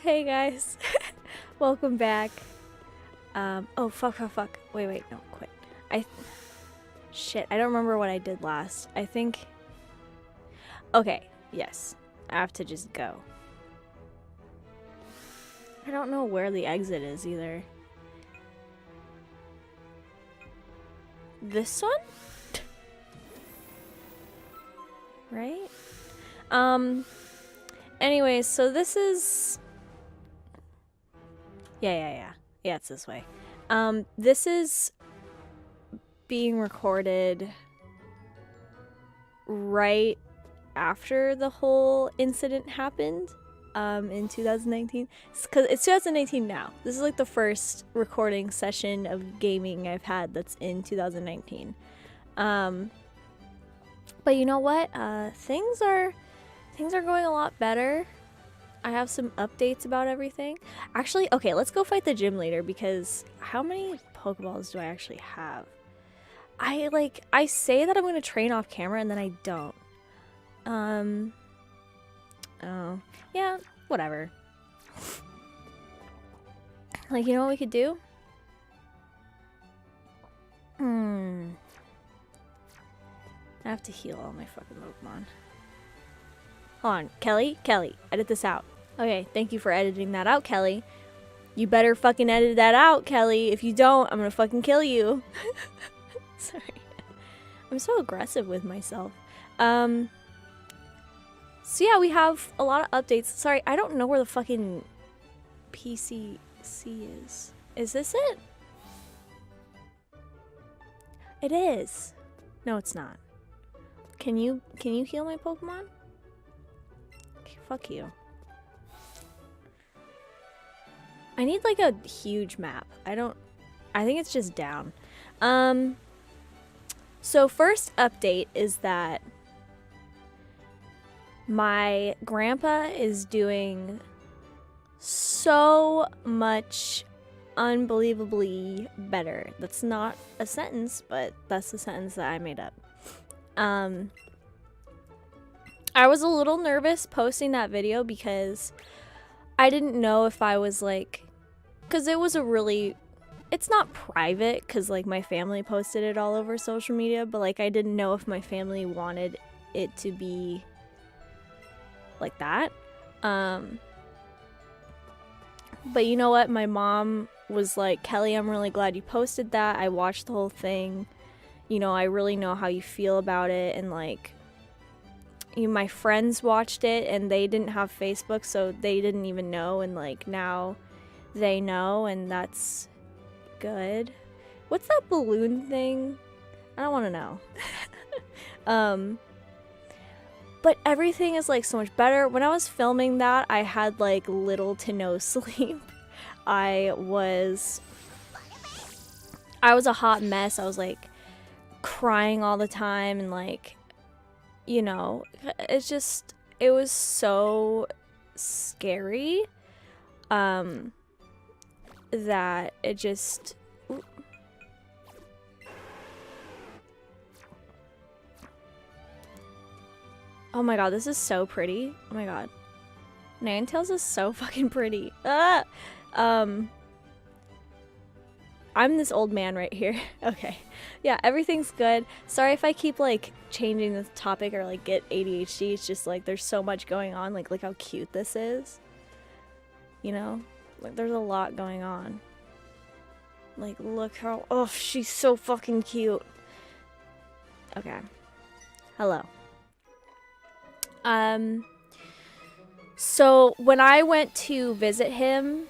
Hey guys, welcome back. Oh fuck. Wait, no, quit. Shit, I don't remember what I did last. I think, okay, yes, I have to just go. I don't know where the exit is either. This one? Right? Anyways, so this is... Yeah, it's this way. This is being recorded right after the whole incident happened, in 2019. Because it's 2019 now. This is like the first recording session of gaming I've had that's in 2019. But you know what? Things are going a lot better. I have some updates about everything. Actually, okay, let's go fight the gym leader because how many Pokeballs do I actually have? I say that I'm gonna train off camera and then I don't. Oh, yeah, whatever. Like, you know what we could do? I have to heal all my fucking Pokemon. Hold on, Kelly, edit this out. Okay, thank you for editing that out, Kelly. You better fucking edit that out, Kelly. If you don't, I'm gonna fucking kill you. Sorry. I'm so aggressive with myself. So yeah, we have a lot of updates. Sorry, I don't know where the fucking PCC is. Is this it? It is. No, it's not. Can you heal my Pokemon? Okay, fuck you. I need like a huge map. I think it's just down. So first update is that my grandpa is doing so much unbelievably better. That's not a sentence, but that's the sentence that I made up. I was a little nervous posting that video because I didn't know if I was like, because it was it's not private because like my family posted it all over social media, but like I didn't know if my family wanted it to be like that. But you know what? My mom was like, Kelly, I'm really glad you posted that. I watched the whole thing. You know, I really know how you feel about it. And like, my friends watched it and they didn't have Facebook, so they didn't even know. And like now they know, and that's good. What's that balloon thing? I don't want to know. But everything is like so much better. When I was filming that, I had like little to no sleep. I was a hot mess. I was like crying all the time and like, you know, it was so scary that it just oh my god, this is so pretty. Oh my god, Ninetales is so fucking pretty. I'm this old man right here. Okay, yeah, everything's good. Sorry if I keep like changing the topic or like get ADHD. It's just like there's so much going on. Like look how cute this is, you know, like there's a lot going on. Like look how, oh, she's so fucking cute. Okay, hello. So when I went to visit him,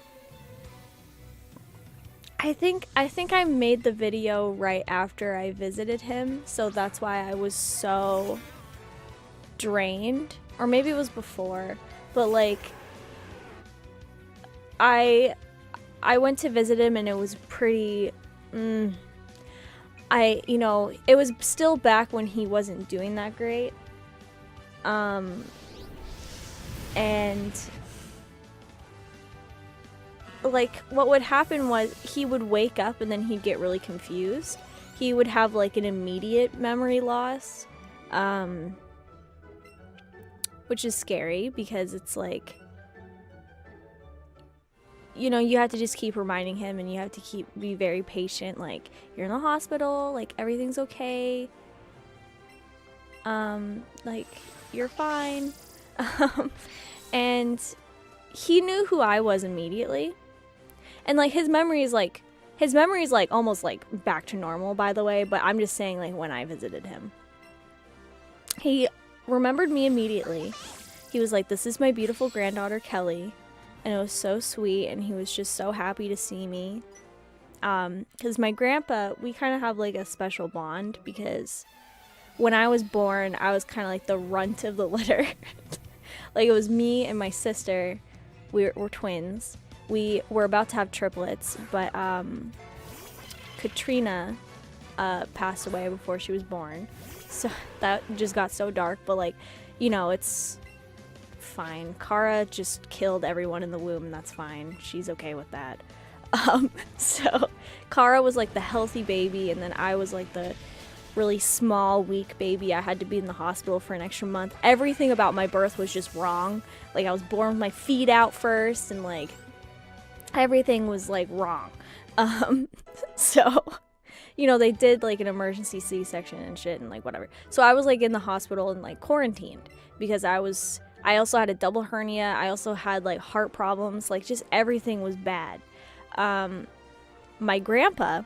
I think I made the video right after I visited him, so that's why I was so drained. Or maybe it was before, but like I went to visit him and it was pretty you know, it was still back when he wasn't doing that great. And like what would happen was he would wake up and then he'd get really confused. He would have like an immediate memory loss, which is scary because it's like you know, you have to just keep reminding him, and you have to be very patient. Like, you're in the hospital, like, everything's okay. Like, you're fine. And he knew who I was immediately. And, like, his memory is, like, almost, like, back to normal, by the way. But I'm just saying, like, when I visited him. He remembered me immediately. He was like, this is my beautiful granddaughter, Kelly. And it was so sweet, and he was just so happy to see me. Because my grandpa, we kind of have, like, a special bond, because when I was born, I was kind of like the runt of the litter. Like, it was me and my sister. We're twins. We were about to have triplets, but Katrina passed away before she was born. So that just got so dark, but, like, you know, it's fine. Kara just killed everyone in the womb, and that's fine. She's okay with that. So Kara was like the healthy baby, and then I was like the really small, weak baby. I had to be in the hospital for an extra month. Everything about my birth was just wrong. Like, I was born with my feet out first, and, like, everything was, like, wrong. So, you know, they did, like, an emergency C-section and shit, and, like, whatever. So I was, like, in the hospital and, like, quarantined, because I also had a double hernia. I also had, like, heart problems. Like, just everything was bad. My grandpa,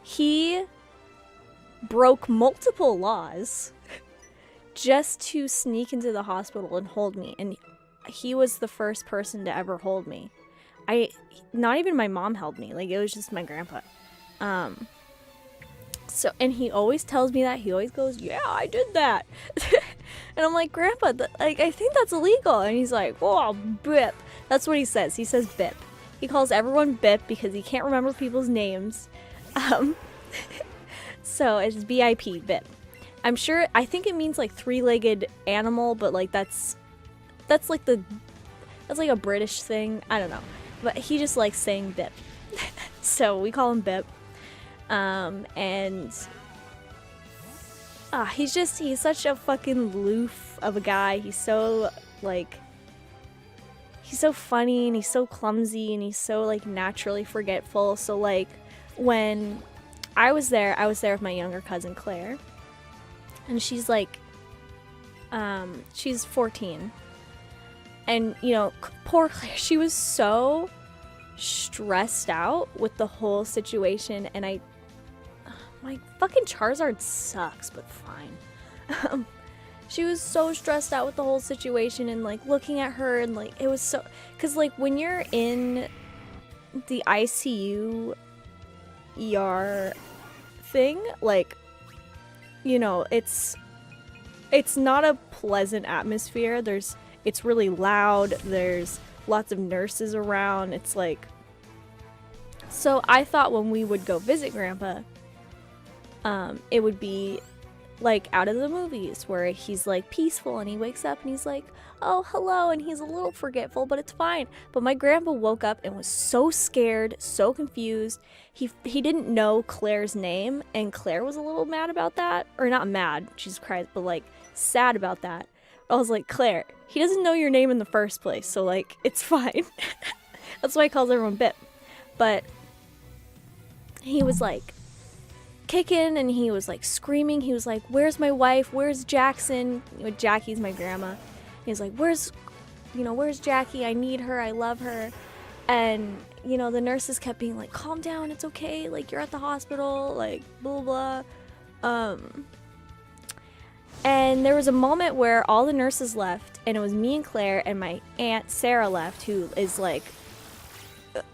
he broke multiple laws just to sneak into the hospital and hold me. And he was the first person to ever hold me. Not even my mom held me. Like, it was just my grandpa. So, and he always tells me that. He always goes, yeah, I did that. And I'm like, Grandpa, like, I think that's illegal. And he's like, oh, bip. That's what he says. He says bip. He calls everyone bip because he can't remember people's names. So it's BIP, bip. I think it means, like, three-legged animal, but, like, that's like a British thing. I don't know. But he just likes saying bip. So we call him bip. And he's such a fucking loof of a guy. He's so, like, he's so funny, and he's so clumsy, and he's so, like, naturally forgetful. So, like, when I was there with my younger cousin Claire, and she's like, she's 14, and, you know, poor Claire, she was so stressed out with the whole situation, and my fucking Charizard sucks, but fine. She was so stressed out with the whole situation, and, like, looking at her, and, like, it was so, because, like, when you're in the ICU ER thing, like, you know, it's not a pleasant atmosphere. It's really loud. There's lots of nurses around. It's like, so I thought when we would go visit Grandpa, it would be like out of the movies where he's, like, peaceful, and he wakes up and he's like, oh, hello, and he's a little forgetful, but it's fine. But my grandpa woke up and was so scared, so confused. He didn't know Claire's name, and Claire was a little mad about that. Or not mad, Jesus Christ, but, like, sad about that. I was like, Claire, he doesn't know your name in the first place, so, like, it's fine. That's why he calls everyone Bip. But he was, like, kicking, and he was, like, screaming. He was like, where's my wife? Where's Jackson? You know, Jackie's my grandma. He was like, where's Jackie? I need her. I love her. And, you know, the nurses kept being like, calm down. It's okay. Like, you're at the hospital. Like, blah, blah, blah. And there was a moment where all the nurses left, and it was me and Claire, and my aunt Sarah left, who is, like,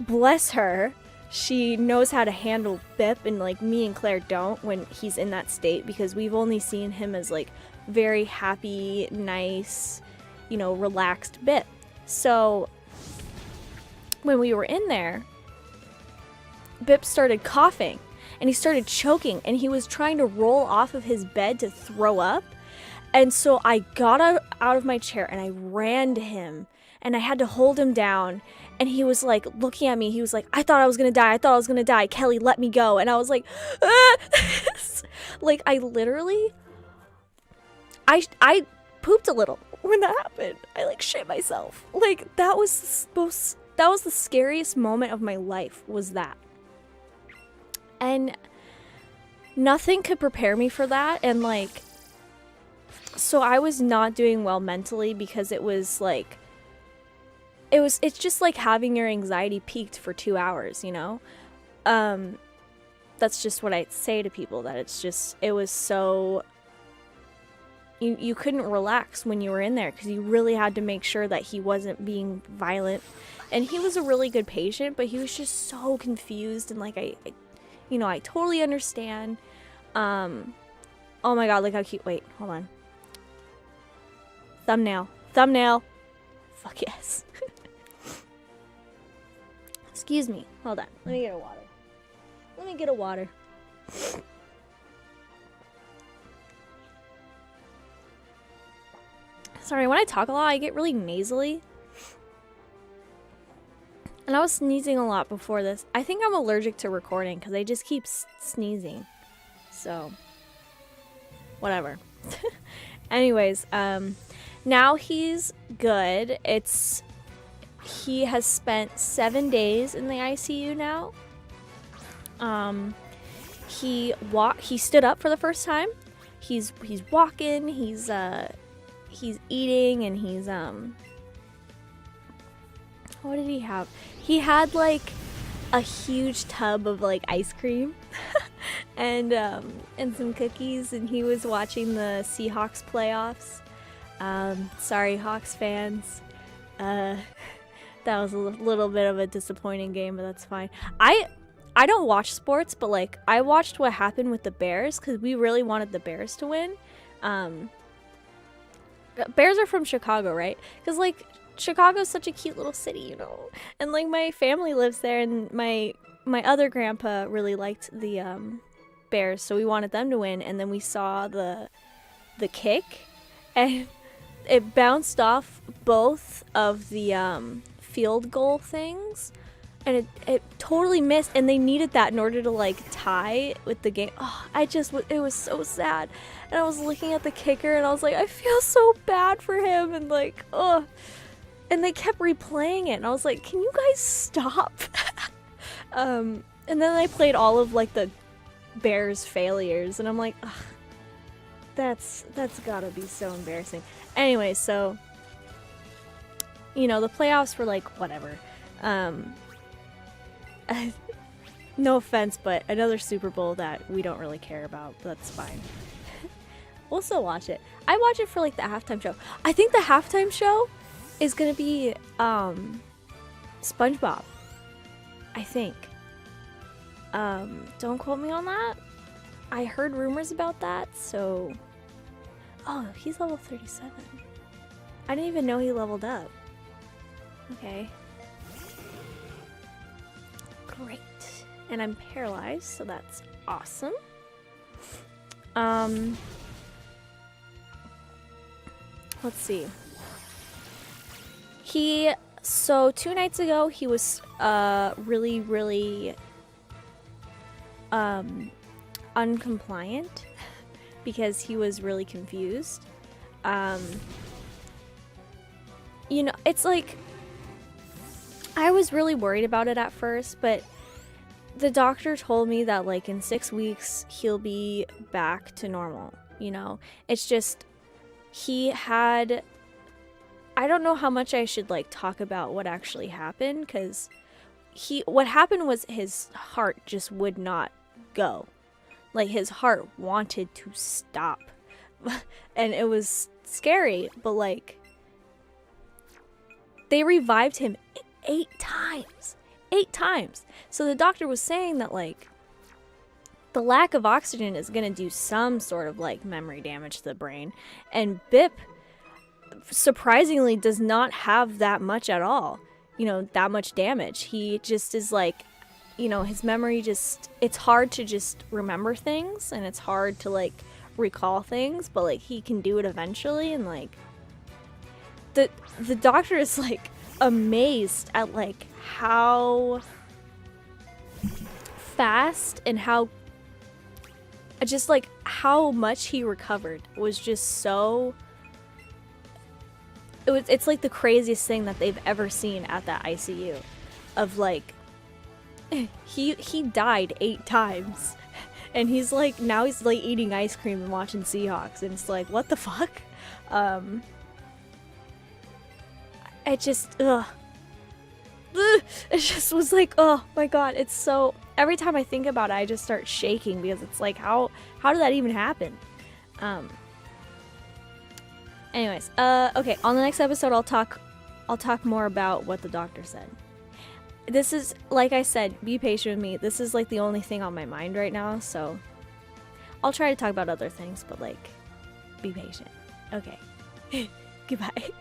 bless her, she knows how to handle Bip, and, like, me and Claire don't when he's in that state, because we've only seen him as, like, very happy, nice, you know, relaxed Bip. So when we were in there, Bip started coughing, and he started choking, and he was trying to roll off of his bed to throw up. And so I got out of my chair, and I ran to him, and I had to hold him down. And he was, like, looking at me. He was like, I thought I was going to die. Kelly, let me go. And I was like, ah! Like, I literally, I pooped a little when that happened. I, like, shit myself. Like, that was the most that was the scariest moment of my life, was that. And nothing could prepare me for that. And like, so I was not doing well mentally, because it was like, it's just like having your anxiety peaked for 2 hours, you know? That's just what I say to people, that it was so, you couldn't relax when you were in there, because you really had to make sure that he wasn't being violent. And he was a really good patient, but he was just so confused, and like, I totally understand. Oh my god, look how cute. Wait, hold on. Thumbnail. Fuck yes. Excuse me. Hold on. Let me get a water. Sorry, when I talk a lot, I get really nasally. And I was sneezing a lot before this. I think I'm allergic to recording, because I just keep sneezing. So, whatever. Anyways, now he's good. He has spent 7 days in the ICU now. He stood up for the first time. He's walking, he's eating, and he's what did he have? He had like a huge tub of like ice cream and some cookies, and he was watching the Seahawks playoffs. Sorry, Hawks fans. That was a little bit of a disappointing game, but that's fine. I don't watch sports, but like, I watched what happened with the Bears, because we really wanted the Bears to win. Bears are from Chicago, right? Because like, Chicago's such a cute little city, you know? And like, my family lives there, and my other grandpa really liked the Bears, so we wanted them to win. And then we saw the kick, and it bounced off both of the field goal things, and it totally missed, and they needed that in order to like tie with the game. Oh, it was so sad. And I was looking at the kicker, and I was like, I feel so bad for him, and like, oh. And they kept replaying it, and I was like, can you guys stop? And then I played all of like the Bears failures, and I'm like, ugh, that's gotta be so embarrassing. Anyway, so, you know, the playoffs were like, whatever. No offense, but another Super Bowl that we don't really care about, but that's fine. We'll still watch it. I watch it for like the halftime show. I think the halftime show is gonna be SpongeBob, I think. Don't quote me on that. I heard rumors about that, so... Oh, he's level 37. I didn't even know he leveled up. Okay. Great. And I'm paralyzed, so that's awesome. Let's see. So 2 nights ago, he was really, really uncompliant because he was really confused. You know, it's like, I was really worried about it at first, but the doctor told me that like in 6 weeks he'll be back to normal, you know? It's just, I don't know how much I should like talk about what actually happened, because what happened was his heart just would not go. Like, his heart wanted to stop. And it was scary, but like, they revived him 8 times. 8 times. So the doctor was saying that like, the lack of oxygen is going to do some sort of like memory damage to the brain. And Bip, surprisingly, does not have that much at all. You know, that much damage. He just is like, you know, his memory just, it's hard to just remember things, and it's hard to like recall things, but like he can do it eventually. And like, the doctor is like amazed at like how fast and how just like how much he recovered was just so it's like the craziest thing that they've ever seen at that ICU, of like, he died 8 times, and he's like, now he's like eating ice cream and watching Seahawks, and it's like, what the fuck? It just, ugh. It just was like, oh my god, it's so, every time I think about it, I just start shaking, because it's like, how did that even happen? Anyways, okay, on the next episode, I'll talk more about what the doctor said. This is, like I said, be patient with me. This is like the only thing on my mind right now, so I'll try to talk about other things, but like, be patient. Okay. Goodbye.